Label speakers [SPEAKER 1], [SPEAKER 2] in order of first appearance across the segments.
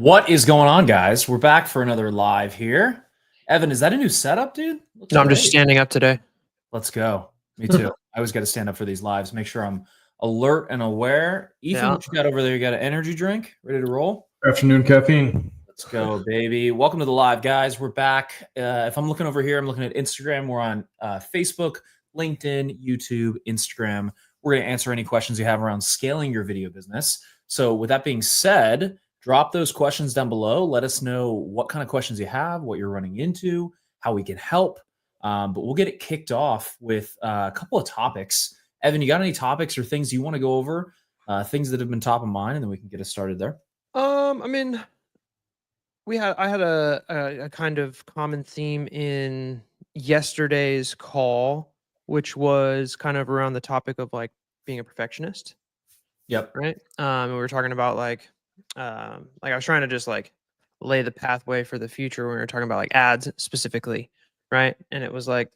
[SPEAKER 1] What is going on, guys? We're back for another live here. Evan, is that a new setup, dude? Looks
[SPEAKER 2] No, I'm
[SPEAKER 1] great.
[SPEAKER 2] just standing up today.
[SPEAKER 1] Let's go. Me too. I always got to stand up for these lives. Make sure I'm alert and aware. Ethan,
[SPEAKER 2] Yeah.
[SPEAKER 1] what you got over there? You got an energy drink ready to roll?
[SPEAKER 3] Afternoon caffeine.
[SPEAKER 1] Let's go, baby. Welcome to the live, guys. We're back. If I'm looking over here, I'm looking at Instagram. We're on Facebook, LinkedIn, YouTube, Instagram. We're going to answer any questions you have around scaling your video business. So with that being said, drop those questions down below. Let us know what kind of questions you have, what you're running into, how we can help. But we'll get it kicked off with a couple of topics. Evan, you got any topics or things you want to go over, things that have been top of mind, and then we can get us started there?
[SPEAKER 2] I mean, I had a kind of common theme in yesterday's call, which was kind of around the topic of like being a perfectionist.
[SPEAKER 1] Yep.
[SPEAKER 2] Right. And we were talking about like I was trying to just like lay the pathway for the future when we were talking about like ads specifically. Right. And it was like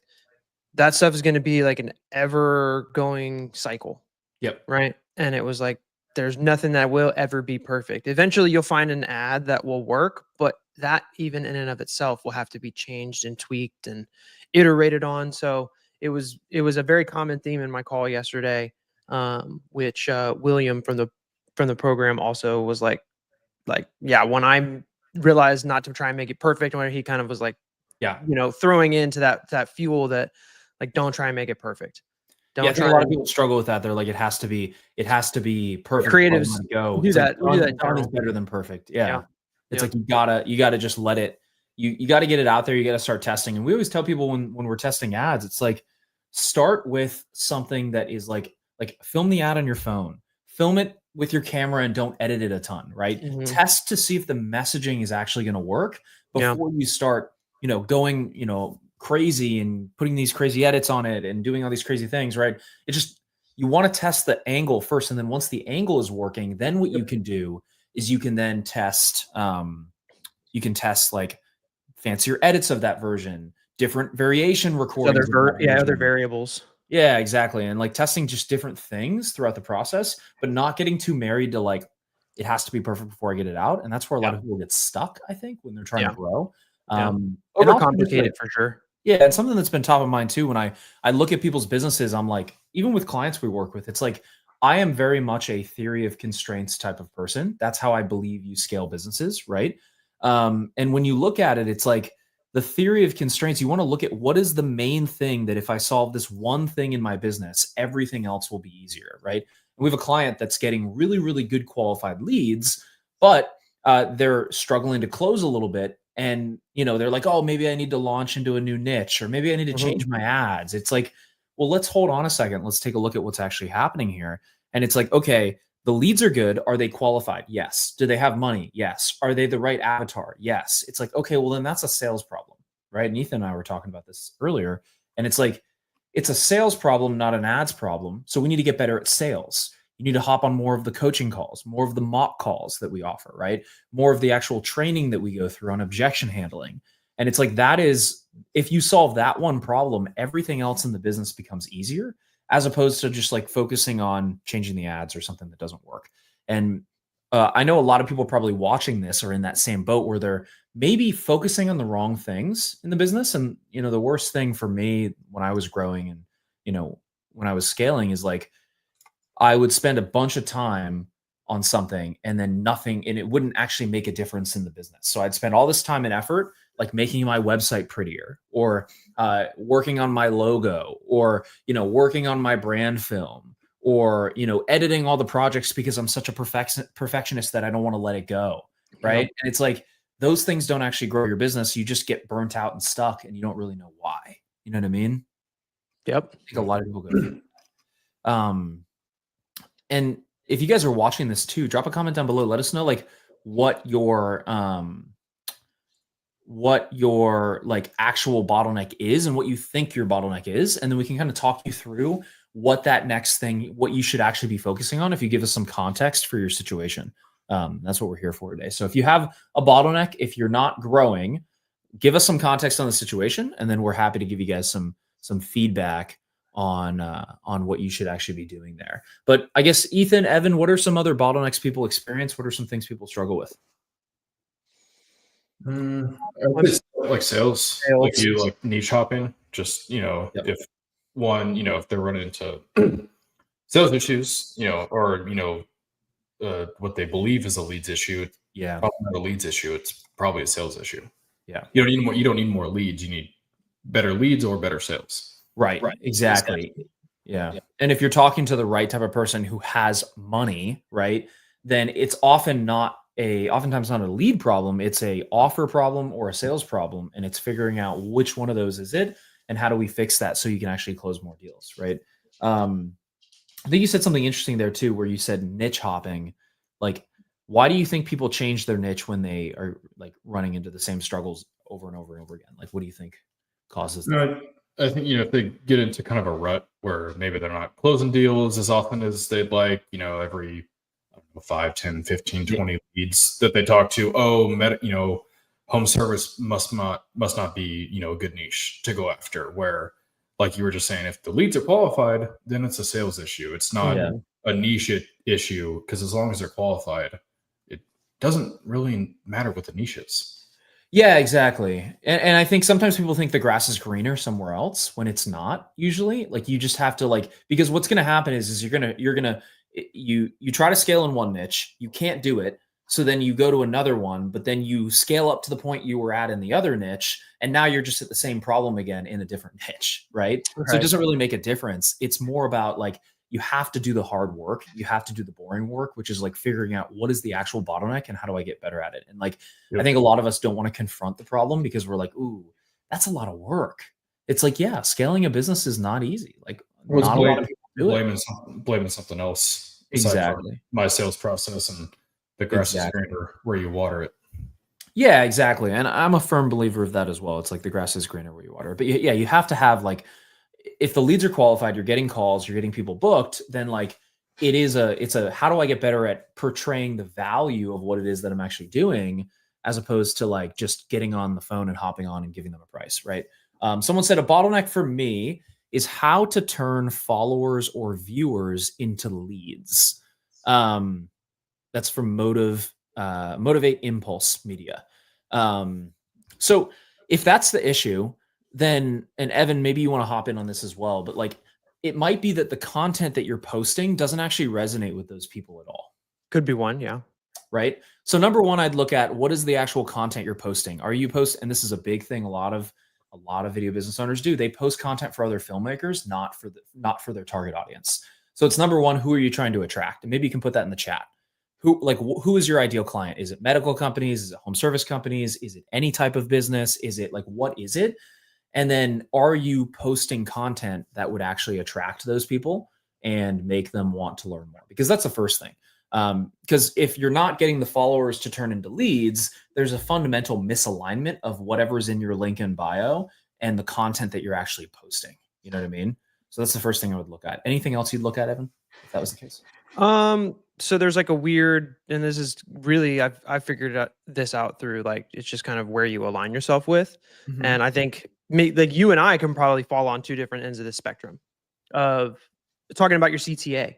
[SPEAKER 2] that stuff is going to be like an ever going cycle.
[SPEAKER 1] Yep.
[SPEAKER 2] Right. And it was like, there's nothing that will ever be perfect. Eventually you'll find an ad that will work, but that even in and of itself will have to be changed and tweaked and iterated on. So it was a very common theme in my call yesterday, which William from the program also was like, yeah, when I realized not to try and make it perfect, when he kind of was like,
[SPEAKER 1] yeah,
[SPEAKER 2] throwing into that fuel that like, don't try and make it perfect.
[SPEAKER 1] Don't I think a lot of people struggle with that. They're like, it has to be perfect.
[SPEAKER 2] Creatives
[SPEAKER 1] go.
[SPEAKER 2] do that.
[SPEAKER 1] Like, done is better than perfect. Yeah. It's like you gotta just let it. You got to get it out there. You got to start testing. And we always tell people when we're testing ads, it's like start with something that is like film the ad on your phone, film it with your camera, and don't edit it a ton. Right?
[SPEAKER 2] Mm-hmm.
[SPEAKER 1] Test to see if the messaging is actually going to work before you start. Going crazy and putting these crazy edits on it and doing all these crazy things, right? You want to test the angle first. And then once the angle is working, then what you can do is you can then test, like fancier edits of that version, different variation recordings.
[SPEAKER 2] Other variables.
[SPEAKER 1] Yeah, exactly. And like testing just different things throughout the process, but not getting too married to like, it has to be perfect before I get it out. And that's where a lot of people get stuck, I think, when they're trying to grow.
[SPEAKER 2] Overcomplicated for sure.
[SPEAKER 1] Yeah, and something that's been top of mind too, when I look at people's businesses, I'm like, even with clients we work with, it's like, I am very much a theory of constraints type of person. That's how I believe you scale businesses, right? And when you look at it, it's like the theory of constraints, you want to look at what is the main thing that if I solve this one thing in my business, everything else will be easier, right? And we have a client that's getting really, really good qualified leads, but they're struggling to close a little bit. And, they're like, oh, maybe I need to launch into a new niche, or maybe I need to change my ads. It's like, well, let's hold on a second. Let's take a look at what's actually happening here. And it's like, okay, the leads are good. Are they qualified? Yes. Do they have money? Yes. Are they the right avatar? Yes. It's like, okay, well, then that's a sales problem, right? And Ethan and I were talking about this earlier. And it's like, it's a sales problem, not an ads problem. So we need to get better at sales. You need to hop on more of the coaching calls, more of the mock calls that we offer, right? More of the actual training that we go through on objection handling. And it's like, that is, if you solve that one problem, everything else in the business becomes easier, as opposed to just like focusing on changing the ads or something that doesn't work. And I know a lot of people probably watching this are in that same boat where they're maybe focusing on the wrong things in the business. And, the worst thing for me when I was growing and, when I was scaling is like, I would spend a bunch of time on something and then nothing, and it wouldn't actually make a difference in the business. So I'd spend all this time and effort, like making my website prettier, or working on my logo, or, working on my brand film, or, editing all the projects because I'm such a perfectionist that I don't want to let it go. Right. And it's like, those things don't actually grow your business. You just get burnt out and stuck and you don't really know why. You know what I mean?
[SPEAKER 2] Yep.
[SPEAKER 1] I think a lot of people go through that. And if you guys are watching this too, drop a comment down below. Let us know like what your like actual bottleneck is and what you think your bottleneck is. And then we can kind of talk you through what that next thing, what you should actually be focusing on if you give us some context for your situation. That's what we're here for today. So if you have a bottleneck, if you're not growing, give us some context on the situation, and then we're happy to give you guys some feedback on what you should actually be doing there. But I guess Ethan, Evan, what are some other bottlenecks people experience? What are some things people struggle with?
[SPEAKER 3] I would say like sales, like
[SPEAKER 2] Sales.
[SPEAKER 3] you like niche hopping. Just
[SPEAKER 1] Yep.
[SPEAKER 3] if one, if they're running into sales issues, or what they believe is a leads issue, it's
[SPEAKER 1] Yeah.
[SPEAKER 3] probably not a leads issue. It's probably a sales issue.
[SPEAKER 1] Yeah.
[SPEAKER 3] You don't need more. You don't need more leads. You need better leads or better sales.
[SPEAKER 1] Right. Exactly. Yeah. And if you're talking to the right type of person who has money, right, then it's oftentimes not a lead problem. It's a offer problem or a sales problem. And it's figuring out which one of those is it and how do we fix that so you can actually close more deals. Right. I think you said something interesting there too, where you said niche hopping. Like, why do you think people change their niche when they are like running into the same struggles over and over and over again? Like, what do you think causes that?
[SPEAKER 3] I think if they get into kind of a rut where maybe they're not closing deals as often as they'd like, every 5, 10, 15, 20 leads that they talk to, home service must not be a good niche to go after. Where, like you were just saying, if the leads are qualified, then it's a sales issue. It's not a niche issue, because as long as they're qualified, it doesn't really matter what the niche is.
[SPEAKER 1] Yeah, exactly. And I think sometimes people think the grass is greener somewhere else when it's not usually. Like, you just have to because what's going to happen is you try to scale in one niche, you can't do it. So then you go to another one, but then you scale up to the point you were at in the other niche. And now you're just at the same problem again in a different niche. Right. So it doesn't really make a difference. It's more about you have to do the hard work. You have to do the boring work, which is figuring out what is the actual bottleneck and how do I get better at it. And I think a lot of us don't want to confront the problem because we're like, ooh, that's a lot of work. It's scaling a business is not easy. Not a lot of people do it.
[SPEAKER 3] Blaming something else.
[SPEAKER 1] Exactly.
[SPEAKER 3] My sales process and the grass is greener where you water it.
[SPEAKER 1] Yeah, exactly. And I'm a firm believer of that as well. It's the grass is greener where you water it. But yeah, you have to have if the leads are qualified, you're getting calls, you're getting people booked, then it's a how do I get better at portraying the value of what it is that I'm actually doing, as opposed to just getting on the phone and hopping on and giving them a price, right? Someone said a bottleneck for me is how to turn followers or viewers into leads. That's from Motivate Impulse Media. So if that's the issue, then, and Evan, maybe you want to hop in on this as well, but it might be that the content that you're posting doesn't actually resonate with those people at all.
[SPEAKER 2] Could be one. Yeah.
[SPEAKER 1] Right. So number one, I'd look at what is the actual content you're posting. Are you and this is a big thing. A lot of video business owners do. They post content for other filmmakers, not for their target audience. So it's number one, who are you trying to attract? And maybe you can put that in the chat. Who is your ideal client? Is it medical companies? Is it home service companies? Is it any type of business? Is it what is it? And then are you posting content that would actually attract those people and make them want to learn more? Because that's the first thing. Because if you're not getting the followers to turn into leads, there's a fundamental misalignment of whatever's in your link in bio and the content that you're actually posting. You know what I mean? So that's the first thing I would look at. Anything else you'd look at, Evan, if that was the case?
[SPEAKER 2] So there's a weird, and this is really, I've figured this out through it's just kind of where you align yourself with. Mm-hmm. And I think you and I can probably fall on two different ends of the spectrum of talking about your CTA,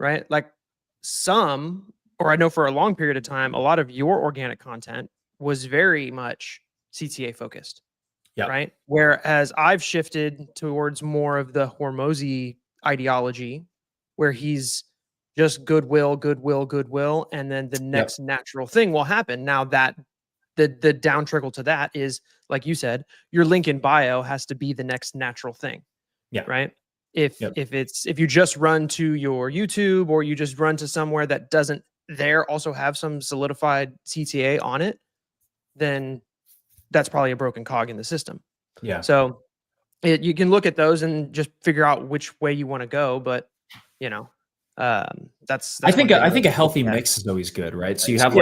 [SPEAKER 2] right? Or I know for a long period of time, a lot of your organic content was very much CTA focused. Yeah. Right. Whereas I've shifted towards more of the Hormozi ideology, where he's just goodwill, and then the next natural thing will happen. Now that the down trickle to that is, like you said, your link in bio has to be the next natural thing. Yeah. Right. If you just run to your YouTube, or you just run to somewhere that doesn't also have some solidified CTA on it, then that's probably a broken cog in the system. Yeah. So you can look at those and just figure out which way you want to go. But that's
[SPEAKER 1] I think a healthy mix is always good, right? So you have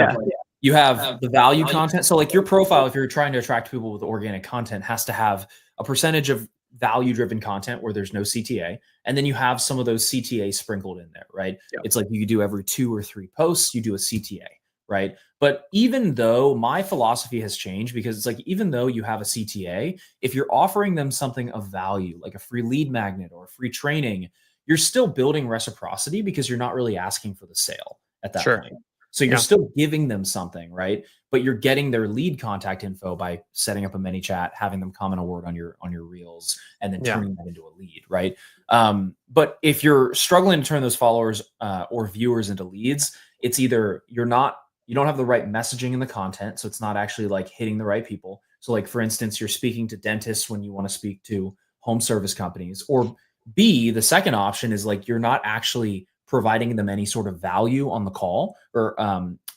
[SPEAKER 1] you have the value content. So your profile, if you're trying to attract people with organic content, has to have a percentage of value driven content where there's no CTA. And then you have some of those CTA sprinkled in there, right? Yep. It's you do every 2 or 3 posts, you do a CTA, right? But even though my philosophy has changed, because it's even though you have a CTA, if you're offering them something of value, like a free lead magnet or a free training, you're still building reciprocity because you're not really asking for the sale at that point. So you're still giving them something, right? but you're getting their lead contact info by setting up a mini chat, having them comment a word on your reels, and then
[SPEAKER 2] Yeah.
[SPEAKER 1] turning that into a lead, right? But if you're struggling to turn those followers or viewers into leads, it's either you don't have the right messaging in the content, so it's not actually like hitting the right people. So like for instance, you're speaking to dentists when you want to speak to home service companies, or B, the second option is like you're not actually providing them any sort of value on the call or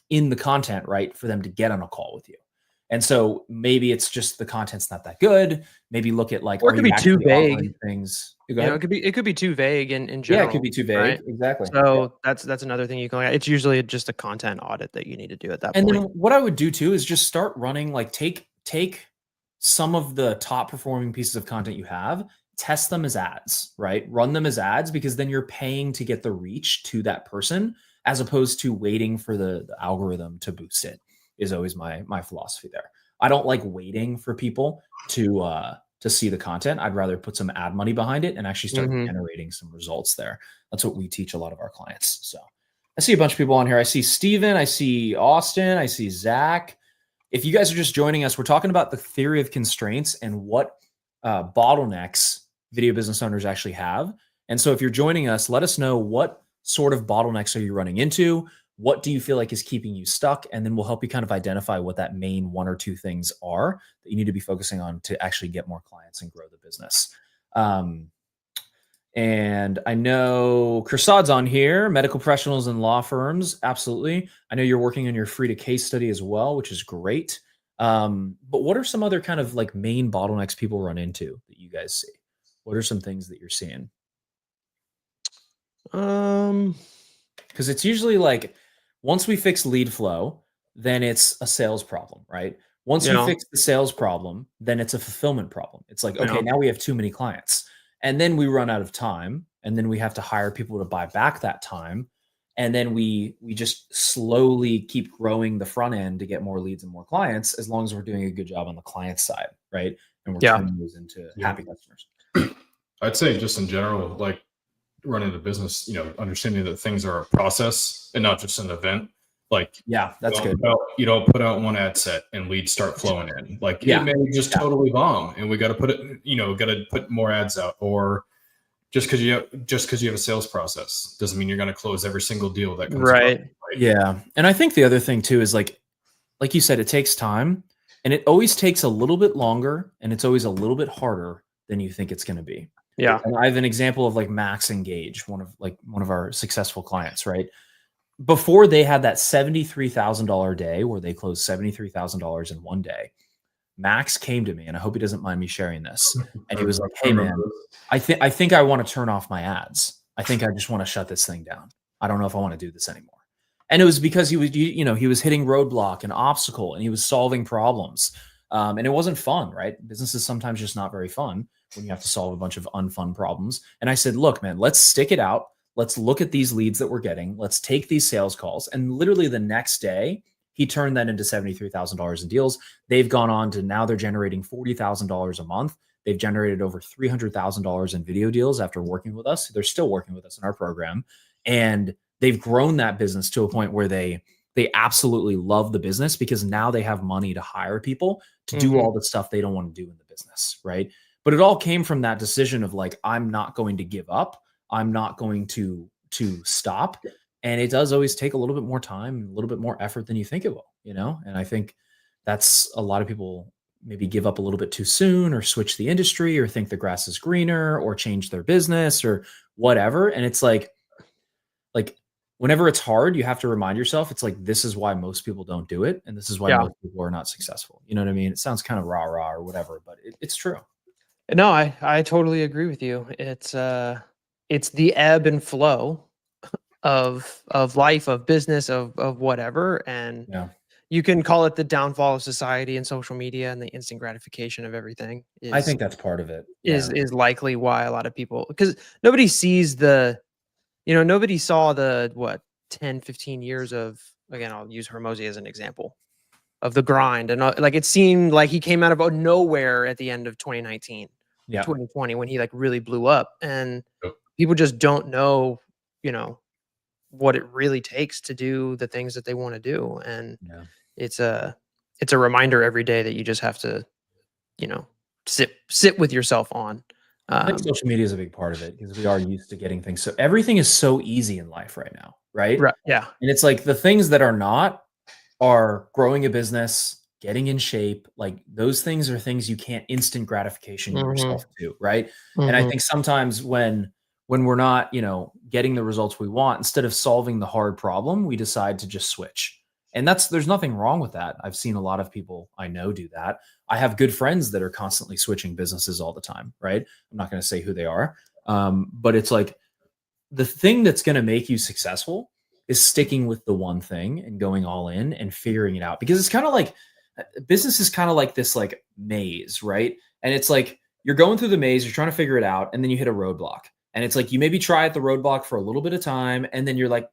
[SPEAKER 1] in the content, right, for them to get on a call with you. And so maybe it's just the content's not that good. Maybe look at like,
[SPEAKER 2] Or it
[SPEAKER 1] are
[SPEAKER 2] could
[SPEAKER 1] you
[SPEAKER 2] be too
[SPEAKER 1] actually
[SPEAKER 2] vague.
[SPEAKER 1] offering things? Go
[SPEAKER 2] You know,
[SPEAKER 1] ahead.
[SPEAKER 2] it could be too vague in
[SPEAKER 1] Yeah,
[SPEAKER 2] general.
[SPEAKER 1] it could be too vague.
[SPEAKER 2] right?
[SPEAKER 1] Exactly.
[SPEAKER 2] So that's another thing you can look at. It's usually just a content audit that you need to do at that
[SPEAKER 1] And
[SPEAKER 2] point.
[SPEAKER 1] then what I would do too is just start running, like take some of the top performing pieces of content you have, test them as ads, right? Run them as ads, because then you're paying to get the reach to that person as opposed to waiting for the algorithm to boost it, is always my philosophy there. I don't like waiting for people to see the content. I'd rather put some ad money behind it and actually start
[SPEAKER 2] Mhm.
[SPEAKER 1] generating some results there. That's what we teach a lot of our clients. So I see a bunch of people on here. I see Steven, I see Austin, I see Zach. If you guys are just joining us, we're talking about the theory of constraints and what bottlenecks video business owners actually have. And so if you're joining us, let us know what sort of bottlenecks are you running into? What do you feel like is keeping you stuck? And then we'll help you kind of identify what that main one or two things are that you need to be focusing on to actually get more clients and grow the business. And I know Krasad's on here, medical professionals and law firms. Absolutely. I know you're working on your free to case study as well, which is great. But what are some other kind of like main bottlenecks people run into that you guys see? What are some things that you're seeing? Because it's usually like once we fix lead flow, then it's a sales problem, right? Once you
[SPEAKER 2] Yeah.
[SPEAKER 1] fix the sales problem, then it's a fulfillment problem. It's like, okay,
[SPEAKER 2] Yeah.
[SPEAKER 1] now we have too many clients. And then we run out of time. And then we have to hire people to buy back that time. And then we just slowly keep growing the front end to get more leads and more clients, as long as we're doing a good job on the client side, right? And we're
[SPEAKER 2] Yeah.
[SPEAKER 1] turning those into
[SPEAKER 3] Yeah.
[SPEAKER 1] happy customers.
[SPEAKER 3] I'd say just in general, like running a business, you know, understanding that things are a process and not just an event. Like,
[SPEAKER 1] Yeah, that's good.
[SPEAKER 3] You don't put out one ad set and leads start flowing in. Like,
[SPEAKER 1] Yeah.
[SPEAKER 3] it may just totally bomb, and we got to put it, you know, got to put more ads out. Or just because you have a sales process doesn't mean you're going to close every single deal that comes
[SPEAKER 2] Right.
[SPEAKER 3] up.
[SPEAKER 1] Yeah. And I think the other thing too is like you said, it takes time, and it always takes a little bit longer, and it's always a little bit harder than you think it's going to be.
[SPEAKER 2] Yeah.
[SPEAKER 1] And I have an example of like Max Engage, one of our successful clients, right? Before they had that $73,000 day where they closed $73,000 in one day, Max came to me, and I hope he doesn't mind me sharing this. And he was like, "Hey man, I think I want to turn off my ads. I think I just want to shut this thing down. I don't know if I want to do this anymore." And it was because he was hitting roadblock and obstacle, and he was solving problems. And it wasn't fun, right? Business is sometimes just not very fun when you have to solve a bunch of unfun problems. And I said, "Look, man, let's stick it out. Let's look at these leads that we're getting. Let's take these sales calls." And literally the next day, he turned that into $73,000 in deals. They've gone on to now they're generating $40,000 a month. They've generated over $300,000 in video deals after working with us. They're still working with us in our program. And they've grown that business to a point where they absolutely love the business, because now they have money to hire people to do all the stuff they don't want to do in the business, right? But it all came from that decision of like, I'm not going to give up. I'm not going to stop. And it does always take a little bit more time, a little bit more effort than you think it will, you know? And I think that's a lot of people maybe give up a little bit too soon, or switch the industry, or think the grass is greener, or change their business or whatever. And it's like whenever it's hard, you have to remind yourself, it's like, this is why most people don't do it. And this is why most people are not successful. You know what I mean? It sounds kind of rah-rah or whatever, but it's true.
[SPEAKER 2] No, I totally agree with you. It's the ebb and flow of life, of business, of whatever. And
[SPEAKER 1] Yeah.
[SPEAKER 2] you can call it the downfall of society and social media and the instant gratification of everything.
[SPEAKER 1] I think that's part of it.
[SPEAKER 2] Is likely why a lot of people, because nobody sees nobody saw the 10, 15 years of, again, I'll use Hormozi as an example of the grind. And like, it seemed like he came out of nowhere at the end of 2019, 2020, when he like really blew up, and people just don't know, what it really takes to do the things that they want to do. And it's it's a reminder every day that you just have to, you know, sit with yourself on.
[SPEAKER 1] I think social media is a big part of it because we are used to getting things. So everything is so easy in life right now, right?
[SPEAKER 2] Right. Yeah.
[SPEAKER 1] And it's like the things that are not are growing a business, getting in shape. Like those things are things you can't instant gratification
[SPEAKER 2] Hmm.
[SPEAKER 1] yourself to, right? And I
[SPEAKER 2] Hmm.
[SPEAKER 1] think sometimes when we're not, getting the results we want, instead of solving the hard problem, we decide to just switch. And there's nothing wrong with that. I've seen a lot of people I know do that. I have good friends that are constantly switching businesses all the time, right? I'm not going to say who they are. But it's like the thing that's going to make you successful is sticking with the one thing and going all in and figuring it out, because it's kind of like business is kind of like this like maze, right? And it's like you're going through the maze, you're trying to figure it out, and then you hit a roadblock. And it's like you maybe try at the roadblock for a little bit of time, and then you're like,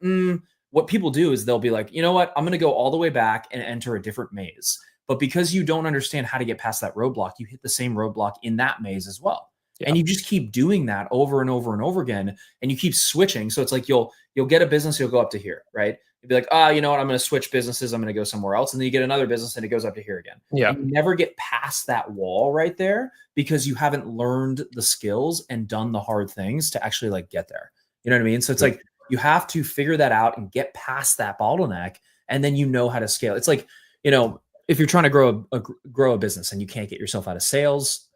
[SPEAKER 1] what people do is they'll be like, you know what, I'm going to go all the way back and enter a different maze. But because you don't understand how to get past that roadblock, you hit the same roadblock in that maze as well.
[SPEAKER 2] Yeah.
[SPEAKER 1] And you just keep doing that over and over and over again, and you keep switching. So it's like you'll get a business, you'll go up to here, right? You'll be like, you know what, I'm going to switch businesses, I'm going to go somewhere else, and then you get another business and it goes up to here again.
[SPEAKER 2] Yeah.
[SPEAKER 1] And you never get past that wall right there because you haven't learned the skills and done the hard things to actually like get there. You know what I mean? So it's like you have to figure that out and get past that bottleneck, and then you know how to scale. It's like, if you're trying to grow a business and you can't get yourself out of sales,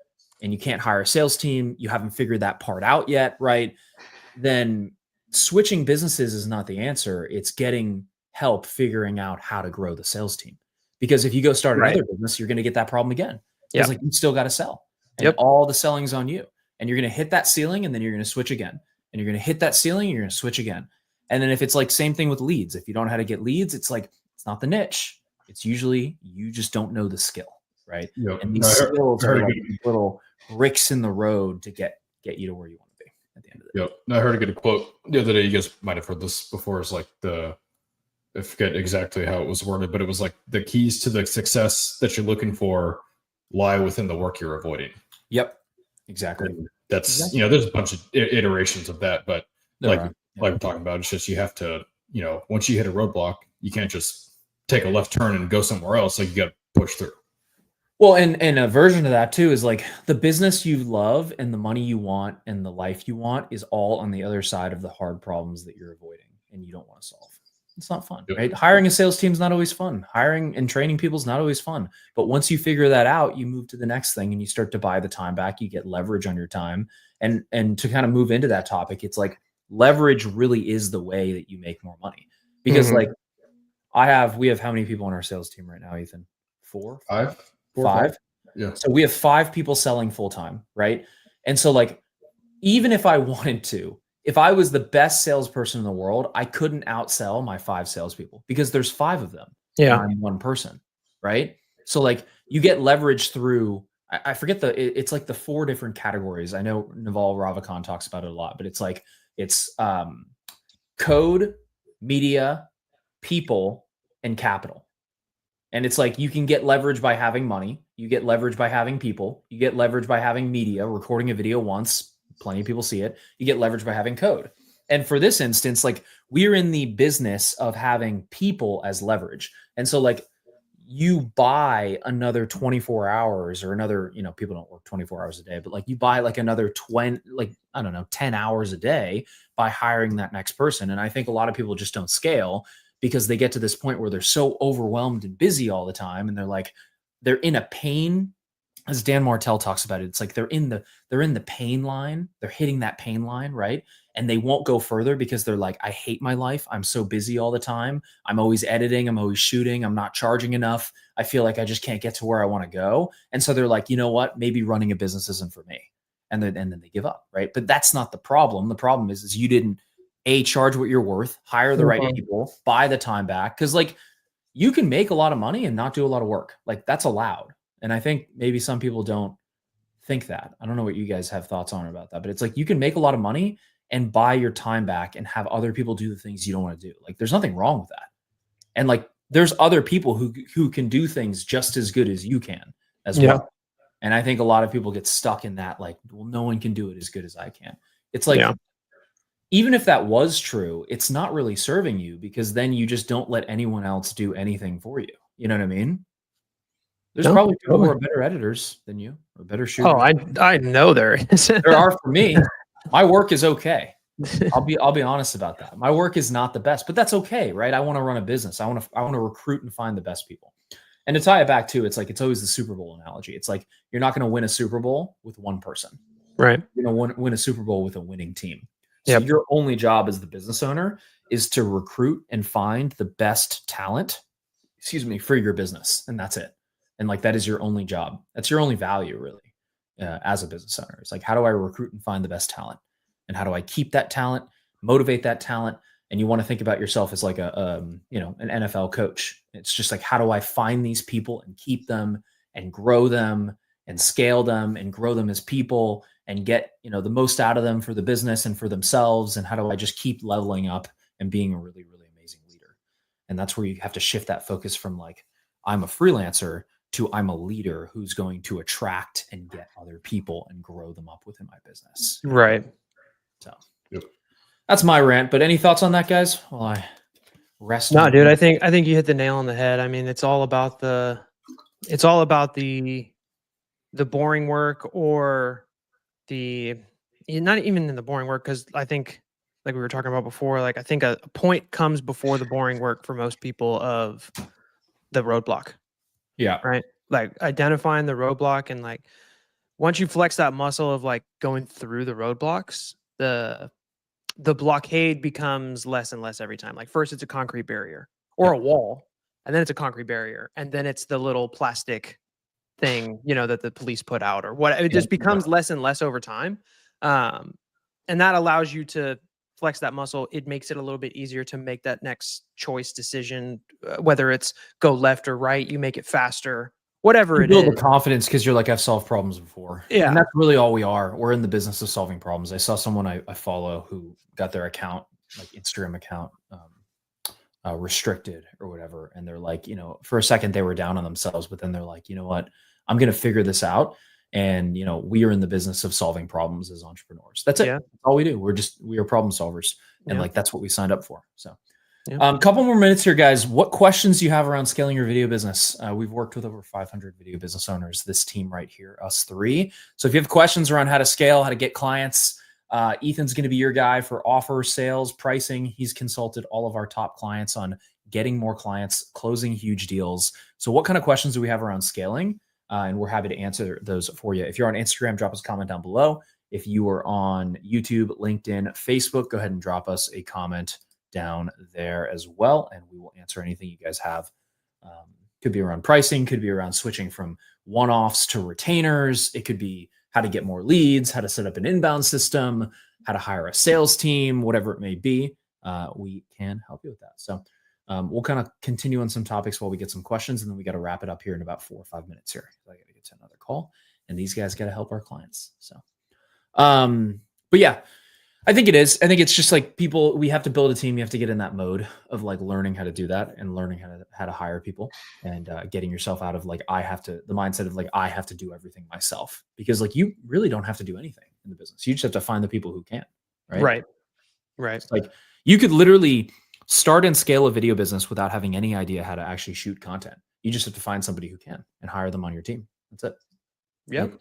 [SPEAKER 1] and you can't hire a sales team, you haven't figured that part out yet, right? Then switching businesses is not the answer. It's getting help figuring out how to grow the sales team. Because if you go start
[SPEAKER 2] Right.
[SPEAKER 1] another business, you're going to get that problem again.
[SPEAKER 2] Yep.
[SPEAKER 1] It's like you still got to sell. And
[SPEAKER 2] Yep.
[SPEAKER 1] all the selling's on you. And you're going to hit that ceiling, and then you're going to switch again. And you're going to hit that ceiling, and you're going to switch again. And then if it's like same thing with leads, if you don't know how to get leads, it's like it's not the niche. It's usually you just don't know the skill, right?
[SPEAKER 3] Yep.
[SPEAKER 1] And these skills are like little bricks in the road to get you to where you want to be at the end of the day.
[SPEAKER 3] Yep. I heard a good quote the other day. You guys might have heard this before. It's like I forget exactly how it was worded, but it was like the keys to the success that you're looking for lie within the work you're avoiding.
[SPEAKER 1] Yep. Exactly.
[SPEAKER 3] And that's, there's a bunch of iterations of that, but like we're talking about, it's just, you have to, once you hit a roadblock, you can't just take a left turn and go somewhere else. Like you got to push through.
[SPEAKER 1] Well, and a version of that too is like the business you love and the money you want and the life you want is all on the other side of the hard problems that you're avoiding and you don't want to solve. It's not fun, right? Hiring a sales team is not always fun. Hiring and training people is not always fun. But once you figure that out, you move to the next thing and you start to buy the time back. You get leverage on your time. And to kind of move into that topic, it's like leverage really is the way that you make more money. Because like we have how many people on our sales team right now, Ethan? Five.
[SPEAKER 3] Yeah.
[SPEAKER 1] So we have 5 people selling full time, right? And so like, even if I wanted to, if I was the best salesperson in the world, I couldn't outsell my 5 salespeople because there's 5 of them.
[SPEAKER 2] Yeah.
[SPEAKER 1] I'm one person, right? So like you get leverage through, I forget it's like the 4 different categories. I know Naval Ravikant talks about it a lot, but it's code, media, people, and capital. And it's like you can get leverage by having money. You get leverage by having people. You get leverage by having media, recording a video once. Plenty of people see it. You get leverage by having code. And for this instance, like we're in the business of having people as leverage. And so like you buy another 24 hours or another, people don't work 24 hours a day, but like you buy like another 10 hours a day by hiring that next person. And I think a lot of people just don't scale because they get to this point where they're so overwhelmed and busy all the time. And they're in a pain, as Dan Martell talks about it. It's like they're in the pain line. They're hitting that pain line, right? And they won't go further because they're like, I hate my life. I'm so busy all the time. I'm always editing. I'm always shooting. I'm not charging enough. I feel like I just can't get to where I want to go. And so they're like, you know what? Maybe running a business isn't for me. And then they give up, right? But that's not the problem. The problem is you didn't charge what you're worth, hire the right people, buy the time back. Cause like you can make a lot of money and not do a lot of work. Like that's allowed. And I think maybe some people don't think that. I don't know what you guys have thoughts on about that, but it's like you can make a lot of money and buy your time back and have other people do the things you don't want to do. Like there's nothing wrong with that. And like there's other people who can do things just as good as you can as well. And I think a lot of people get stuck in that, like, well, no one can do it as good as I can. It's like, even if that was true, it's not really serving you because then you just don't let anyone else do anything for you. You know what I mean? There's
[SPEAKER 2] No,
[SPEAKER 1] probably people who
[SPEAKER 2] totally.
[SPEAKER 1] are better editors than you or better shooters.
[SPEAKER 2] Oh, I know there is.
[SPEAKER 1] There are for me. My work is okay. I'll be honest about that. My work is not the best, but that's okay, right? I want to run a business. I want to recruit and find the best people. And to tie it back to, it's like it's always the Super Bowl analogy. It's like you're not going to win a Super Bowl with one person.
[SPEAKER 2] Right.
[SPEAKER 1] You're going to win a Super Bowl with a winning team. So
[SPEAKER 2] Yep.
[SPEAKER 1] your only job as the business owner is to recruit and find the best talent, for your business, and that's it. And like that is your only job. That's your only value, really, as a business owner. It's like, how do I recruit and find the best talent, and how do I keep that talent, motivate that talent? And you want to think about yourself as like an NFL coach. It's just like, how do I find these people and keep them and grow them and scale them and grow them as people and get, the most out of them for the business and for themselves? And how do I just keep leveling up and being a really, really amazing leader? And that's where you have to shift that focus from like, I'm a freelancer to I'm a leader who's going to attract and get other people and grow them up within my business.
[SPEAKER 2] Right.
[SPEAKER 1] So
[SPEAKER 3] Yep.
[SPEAKER 1] That's my rant. But any thoughts on that, guys? While I rest.
[SPEAKER 2] No, dude, I think you hit the nail on the head. I mean, it's all about the boring work, or not even in the boring work, because I think, like we were talking about before, like I think a point comes before the boring work for most people of the roadblock.
[SPEAKER 1] Yeah.
[SPEAKER 2] Right. Like identifying the roadblock, and like once you flex that muscle of like going through the roadblocks, the blockade becomes less and less every time. Like first it's a concrete barrier or a wall, and then it's a concrete barrier, and then it's the little plastic thing, that the police put out or what. It just becomes less and less over time. And that allows you to flex that muscle. It makes it a little bit easier to make that next choice decision, whether it's go left or right. You make it faster, whatever it
[SPEAKER 1] build
[SPEAKER 2] is.
[SPEAKER 1] the confidence because you're like, I've solved problems before.
[SPEAKER 2] Yeah.
[SPEAKER 1] And that's really all we are. We're in the business of solving problems. I saw someone I follow who got their account, like Instagram account, restricted or whatever. And they're like, for a second they were down on themselves, but then they're like, you know what, I'm going to figure this out. And, we are in the business of solving problems as entrepreneurs. That's it.
[SPEAKER 2] Yeah.
[SPEAKER 1] That's all we do. We are problem solvers. And
[SPEAKER 2] Yeah.
[SPEAKER 1] like, that's what we signed up for. So
[SPEAKER 2] Yeah.
[SPEAKER 1] couple more minutes here, guys. What questions do you have around scaling your video business? We've worked with over 500 video business owners, this team right here, us three. So if you have questions around how to scale, how to get clients, Ethan's going to be your guy for offer, sales, pricing. He's consulted all of our top clients on getting more clients, closing huge deals. So what kind of questions do we have around scaling? And we're happy to answer those for you. If you're on Instagram, drop us a comment down below. If you are on YouTube, LinkedIn, Facebook, go ahead and drop us a comment down there as well, and we will answer anything you guys have. Could be around pricing, could be around switching from one-offs to retainers. It could be how to get more leads, how to set up an inbound system, how to hire a sales team, whatever it may be. We can help you with that. So we'll kind of continue on some topics while we get some questions, and then we got to wrap it up here in about 4 or 5 minutes here. I got to get to another call, and these guys got to help our clients. So, but yeah, I think it is. I think it's just like we have to build a team. You have to get in that mode of like learning how to do that and learning how to hire people, and getting yourself out of like, the mindset of like, I have to do everything myself, because like you really don't have to do anything in the business. You just have to find the people who can. Right. It's like you could literally start and scale a video business without having any idea how to actually shoot content. You just have to find somebody who can and hire them on your team. That's it.
[SPEAKER 2] Yep.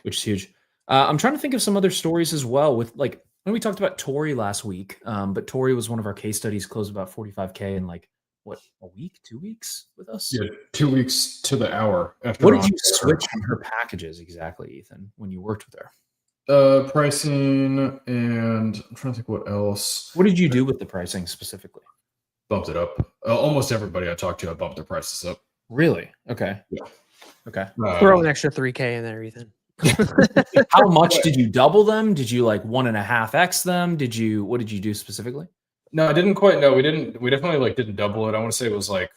[SPEAKER 1] Which is huge. I'm trying to think of some other stories as well with like, when we talked about Tori last week, but Tori was one of our case studies, closed about 45K in like, what, a week, 2 weeks with us?
[SPEAKER 3] Yeah, 2 weeks to the hour. After
[SPEAKER 1] What did you switch on her packages exactly, Ethan, when you worked with her?
[SPEAKER 3] Pricing, and I'm trying to think what else.
[SPEAKER 1] What did you do with the pricing specifically?
[SPEAKER 3] Bumped it up. Almost everybody I talked to, I bumped their prices up.
[SPEAKER 1] Really? Okay.
[SPEAKER 3] Yeah.
[SPEAKER 1] Okay.
[SPEAKER 2] Throw an extra 3K in there, Ethan.
[SPEAKER 1] How much did you double them? Did you like 1.5x them? What did you do specifically?
[SPEAKER 3] No, I didn't quite. No, we didn't. We definitely like didn't double it. I want to say it was like,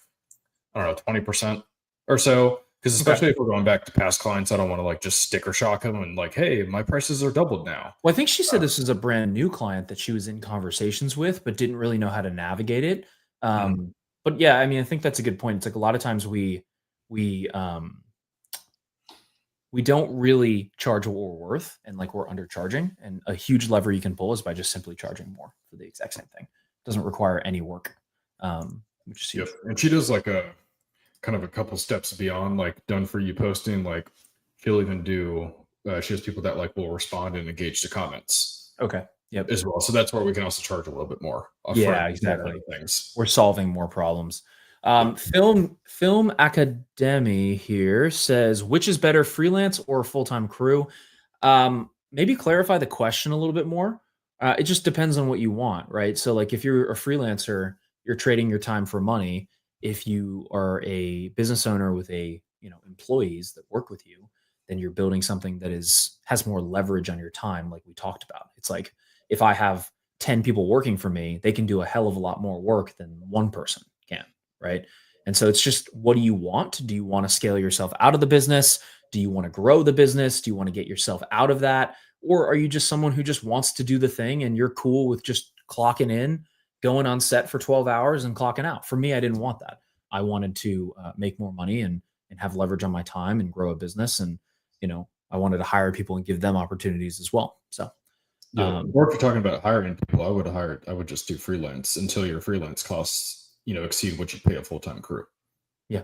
[SPEAKER 3] I don't know, 20% or so. Because especially if we're going back to past clients, I don't want to like just sticker shock them and like, hey, my prices are doubled now.
[SPEAKER 1] Well, I think she said this is a brand new client that she was in conversations with, but didn't really know how to navigate it. But yeah, I mean, I think that's a good point. It's like a lot of times we don't really charge what we're worth, and like we're undercharging. And a huge lever you can pull is by just simply charging more for the exact same thing. It doesn't require any work, which is huge.
[SPEAKER 3] Yep. And she does like kind of a couple steps beyond like done for you posting. Like she'll even do, she has people that like will respond and engage to comments
[SPEAKER 1] Okay. Yep.
[SPEAKER 3] as well. So that's where we can also charge a little bit more.
[SPEAKER 1] Yeah, exactly.
[SPEAKER 3] Things.
[SPEAKER 1] We're solving more problems. Film Academy here says, which is better, freelance or full-time crew? Maybe clarify the question a little bit more. It just depends on what you want, right? So like if you're a freelancer, you're trading your time for money. If you are a business owner with employees that work with you, then you're building something that has more leverage on your time, like we talked about. It's like if I have 10 people working for me, they can do a hell of a lot more work than one person can, right? And so it's just, what do you want? Do you want to scale yourself out of the business? Do you want to grow the business? Do you want to get yourself out of that? Or are you just someone who just wants to do the thing and you're cool with just clocking in, going on set for 12 hours and clocking out? For me, I didn't want that. I wanted to make more money and have leverage on my time and grow a business. And, I wanted to hire people and give them opportunities as well. So,
[SPEAKER 3] or if you're talking about hiring people, I would just do freelance until your freelance costs, exceed what you pay a full-time crew.
[SPEAKER 1] Yeah.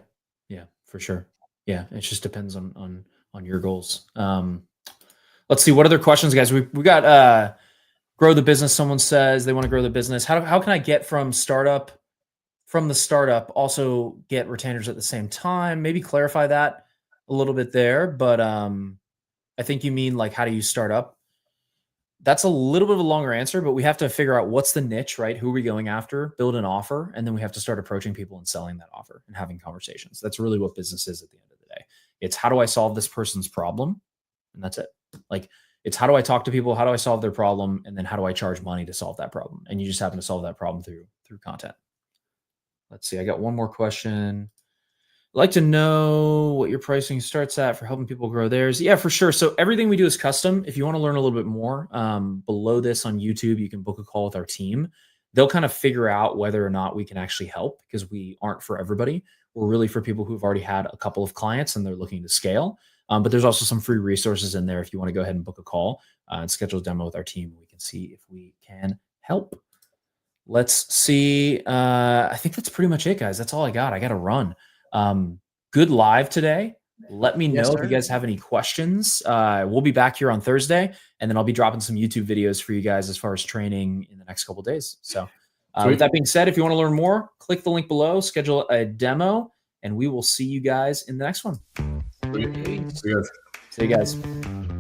[SPEAKER 1] Yeah, for sure. Yeah. It just depends on your goals. Let's see what other questions, guys. We got, grow the business. Someone says they want to grow the business. How can I get from the startup, also get retainers at the same time? Maybe clarify that a little bit there, but I think you mean like, how do you start up? That's a little bit of a longer answer, but we have to figure out what's the niche, right? Who are we going after, build an offer, and then we have to start approaching people and selling that offer and having conversations. That's really what business is at the end of the day. It's how do I solve this person's problem? And that's it. Like, it's how do I talk to people? How do I solve their problem? And then how do I charge money to solve that problem? And you just happen to solve that problem through content. Let's see. I got one more question. I'd like to know what your pricing starts at for helping people grow theirs. Yeah, for sure. So everything we do is custom. If you want to learn a little bit more, below this on YouTube, you can book a call with our team. They'll kind of figure out whether or not we can actually help, because we aren't for everybody. We're really for people who've already had a couple of clients and they're looking to scale. But there's also some free resources in there if you want to go ahead and book a call and schedule a demo with our team. We can see if we can help. Let's see. I think that's pretty much it, guys. That's all I got. I got to run. Good live today. Let me know if you guys have any questions. We'll be back here on Thursday, and then I'll be dropping some YouTube videos for you guys as far as training in the next couple of days. So with that being said, if you want to learn more, click the link below, schedule a demo, and we will see you guys in the next one.
[SPEAKER 3] See you guys.
[SPEAKER 1] See you guys.